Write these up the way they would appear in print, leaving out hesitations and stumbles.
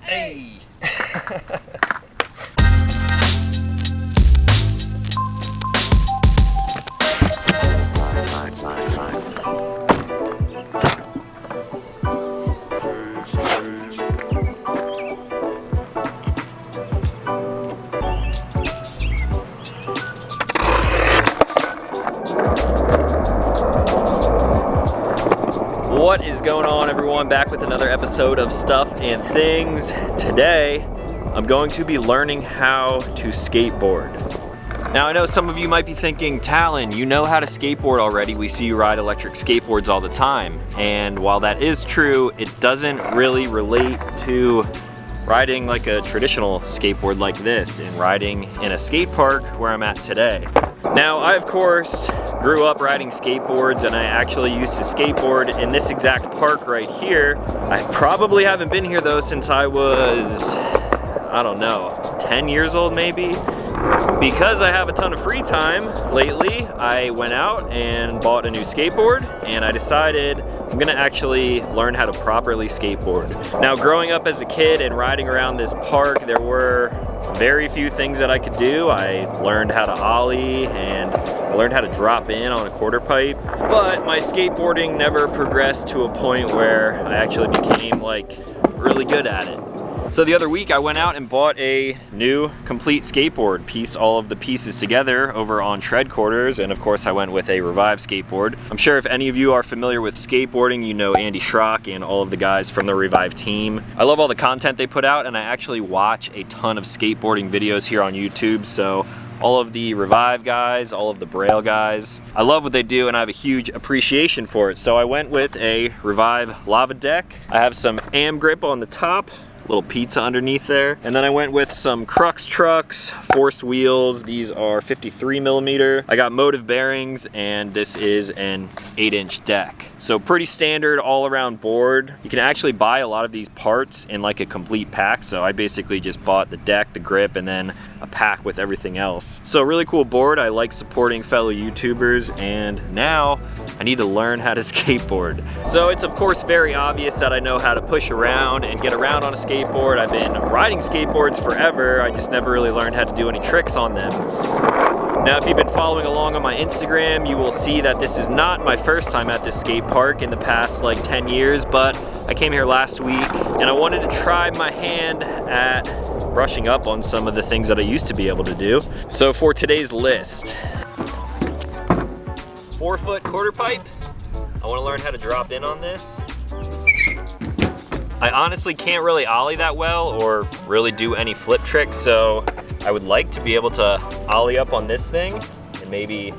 Hey! What is going on, everyone? Back with another episode of Stuff and Things. Today, I'm going to be learning how to skateboard. Now, I know some of you might be thinking, Talon, you know how to skateboard already. We see you ride electric skateboards all the time. And while that is true, it doesn't really relate to riding like a traditional skateboard like this and riding in a skate park where I'm at today. Now, I, of course, grew up riding skateboards, and I actually used to skateboard in this exact park right here. I probably haven't been here though since I was, I don't know, 10 years old maybe. Because I have a ton of free time lately, I went out and bought a new skateboard, and I decided I'm gonna actually learn how to properly skateboard. Now, growing up as a kid and riding around this park, there were very few things that I could do. I learned how to ollie and I learned how to drop in on a quarter pipe, but my skateboarding never progressed to a point where I actually became like really good at it. So the other week I went out and bought a new complete skateboard, pieced all of the pieces together over on Shred Quarters, and of course I went with a Revive skateboard. I'm sure if any of you are familiar with skateboarding, you know Andy Schrock and all of the guys from the Revive team. I love all the content they put out, and I actually watch a ton of skateboarding videos here on YouTube, so all of the Revive guys, all of the Braille guys, I love what they do and I have a huge appreciation for it. So I went with a Revive Lava Deck. I have some AM grip on the top, little pizza underneath there. And then I went with some Crux trucks, forced wheels. These are 53 millimeter. I got motive bearings, and this is an 8-inch deck. So pretty standard all around board. You can actually buy a lot of these parts in like a complete pack. So I basically just bought the deck, the grip, and then a pack with everything else. So really cool board. I like supporting fellow YouTubers, and now I need to learn how to skateboard. So it's of course very obvious that I know how to push around and get around on a skateboard. I've been riding skateboards forever. I just never really learned how to do any tricks on them. Now, if you've been following along on my Instagram, you will see that this is not my first time at this skate park in the past like 10 years, but I came here last week and I wanted to try my hand at brushing up on some of the things that I used to be able to do. So for today's list, 4-foot quarter pipe. I want to learn how to drop in on this. I honestly can't really ollie that well or really do any flip tricks, so I would like to be able to ollie up on this thing and maybe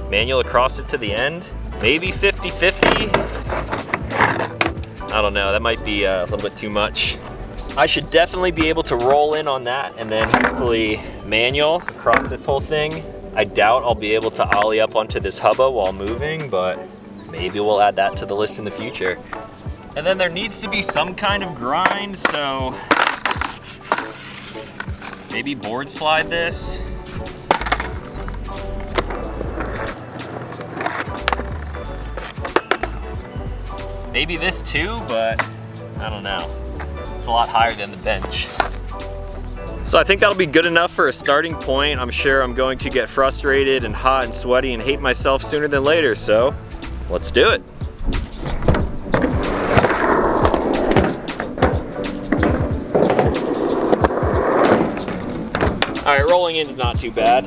manual across it to the end. Maybe 50-50. I don't know, that might be a little bit too much. I should definitely be able to roll in on that and then hopefully manual across this whole thing. I doubt I'll be able to ollie up onto this hubba while moving, but maybe we'll add that to the list in the future. And then there needs to be some kind of grind, so maybe board slide this. Maybe this too, but I don't know. It's a lot higher than the bench. So I think that'll be good enough for a starting point. I'm sure I'm going to get frustrated and hot and sweaty and hate myself sooner than later, so let's do it. All right, rolling in's not too bad.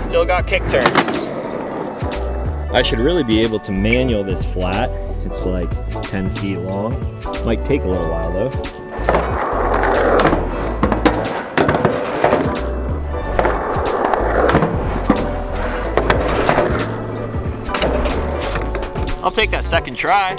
Still got kick turns. I should really be able to manual this flat. It's like 10 feet long. Might take a little while though. I'll take that second try.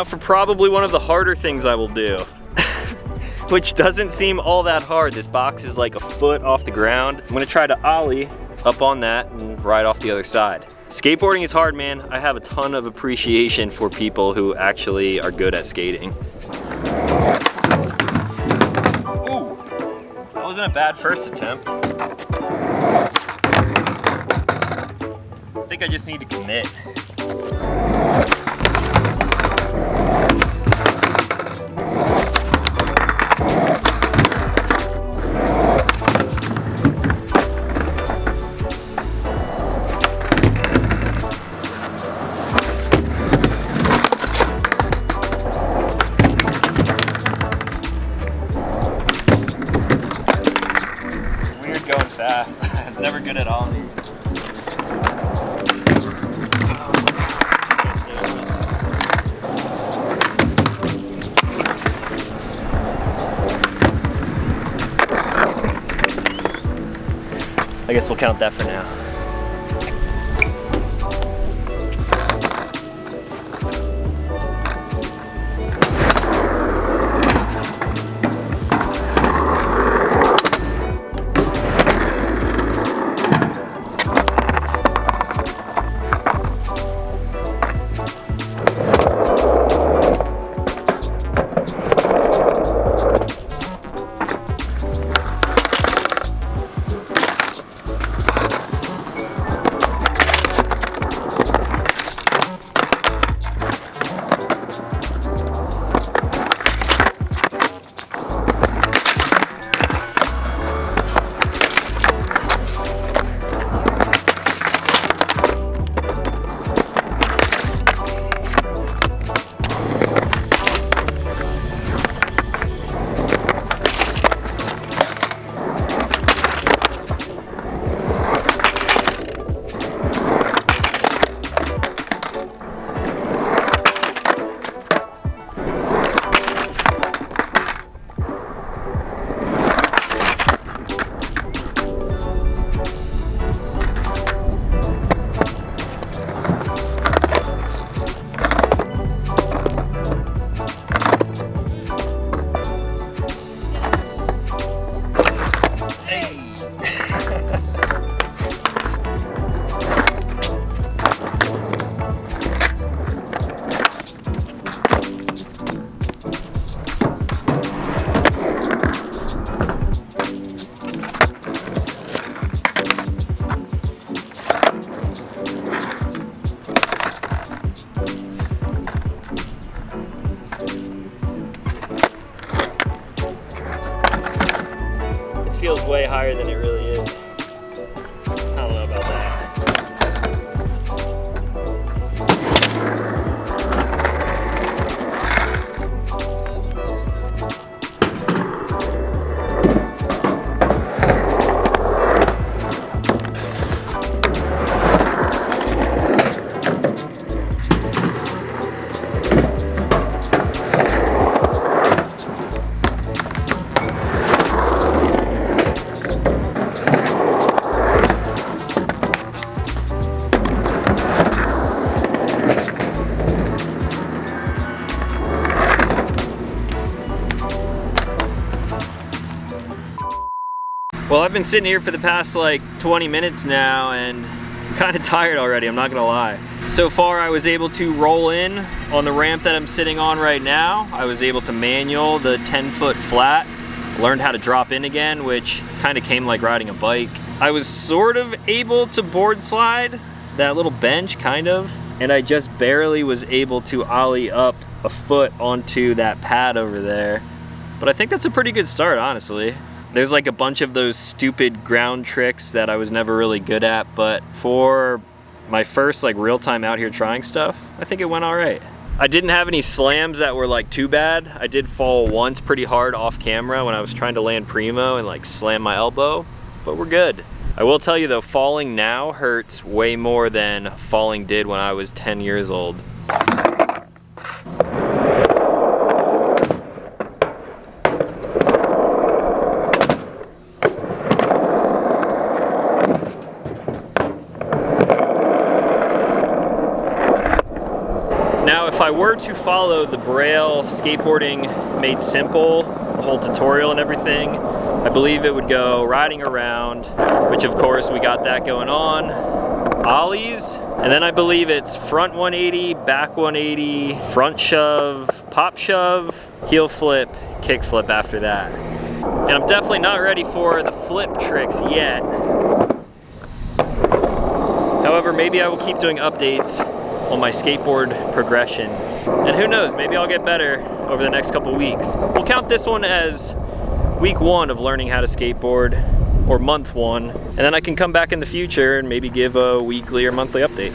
Now for probably one of the harder things I will do, which doesn't seem all that hard. This box is like a foot off the ground. I'm gonna try to ollie up on that and ride off the other side. Skateboarding is hard, man. I have a ton of appreciation for people who actually are good at skating. Ooh, that wasn't a bad first attempt. I think I just need to commit. Going fast. It's never good at all. I guess we'll count that for now. Feels way higher than it really is. I don't know about that. Well, I've been sitting here for the past like 20 minutes now and I'm kind of tired already, I'm not gonna lie. So far I was able to roll in on the ramp that I'm sitting on right now. I was able to manual the 10-foot flat, learned how to drop in again, which kind of came like riding a bike. I was sort of able to board slide that little bench, kind of, and I just barely was able to ollie up a foot onto that pad over there. But I think that's a pretty good start, honestly. There's like a bunch of those stupid ground tricks that I was never really good at, but for my first like real time out here trying stuff, I think it went all right. I didn't have any slams that were like too bad. I did fall once pretty hard off camera when I was trying to land primo and like slam my elbow, but we're good. I will tell you though, falling now hurts way more than falling did when I was 10 years old. Now, if if I were to follow the Braille skateboarding made simple, the whole tutorial and everything, I believe it would go riding around, which of course we got that going on, ollies, and then I believe it's front 180, back 180, front shove, pop shove, heel flip, kick flip after that. And I'm definitely not ready for the flip tricks yet. However, maybe I will keep doing updates on my skateboard progression. And who knows, maybe I'll get better over the next couple weeks. We'll count this one as week 1 of learning how to skateboard, or month 1, and then I can come back in the future and maybe give a weekly or monthly update.